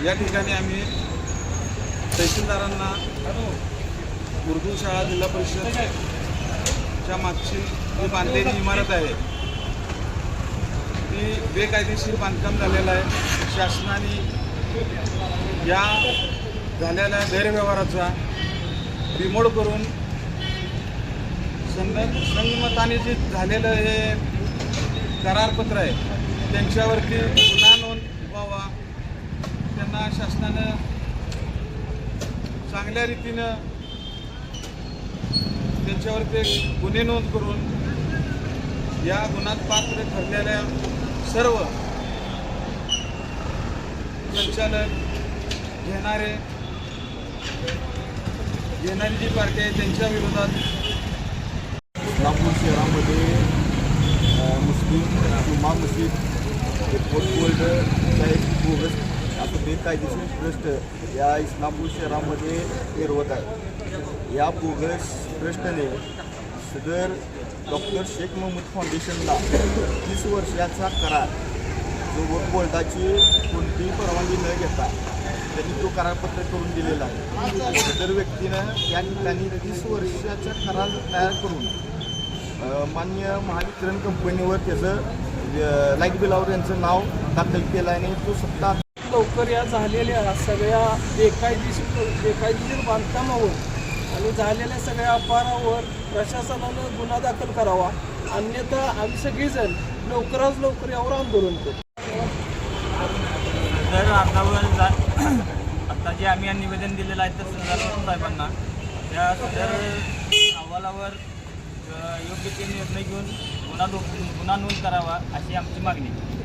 या ठिकाणी आम्ही तहसीलदारांना उर्दू शाळा जिल्हा परिषदच्या मागची जी बांधलेली इमारत आहे ती बेकायदेशीर बांधकाम झालेलं आहे। शासनाने या झालेल्या गैरव्यवहाराचा रिमोड करून संगमताने जे झालेलं हे करारपत्र आहे त्यांच्यावरती गुन्हा नोंद व्हावा, त्यांना शासनानं चांगल्या रीतीनं त्यांच्यावरती गुन्हे नोंद करून या गुन्ह्यात पात्र ठरलेल्या सर्व संचालक घेणारी जी पार्टी आहे त्यांच्या विरोधात इस्लामपूर शहरामध्ये मुस्लिम जुमा मशीद पोस्टवर्ल्डचा एक बोगस असं बेकायदेशीर ट्रस्ट या इस्लामपूर शहरामध्ये फिरवत आहे। या बोगस ट्रस्टने सदर डॉक्टर शेख महमूद फाउंडेशनला 30 वर्षाचा करार जो बोर्डाची कोणतीही परवानगी न घेता त्यांनी तो करारपत्र करून दिलेला आहे। सदर व्यक्तीनं या ठिकाणी 30 वर्षाचा करार तयार करून मान्य महावितरण कंपनीवर त्याचं लाईट बिलावर यांचं नाव दाखल केलं आहे आणि तो सत्ता लवकर या झालेल्या सगळ्या बेकायदेशीर बांधकामावर आणि झालेल्या सगळ्या अपहारावर प्रशासनानं गुन्हा दाखल करावा, अन्यथा आम्ही सगळेजण लवकरात लवकर यावर आंदोलन करू। तर आता जे आम्ही निवेदन दिलेलं आहे तहसीलदार साहेबांना त्या सदर अहवालावर योग्य ते निर्णय घेऊन गुन्हा नोंद करावा अशी आमची मागणी आहे।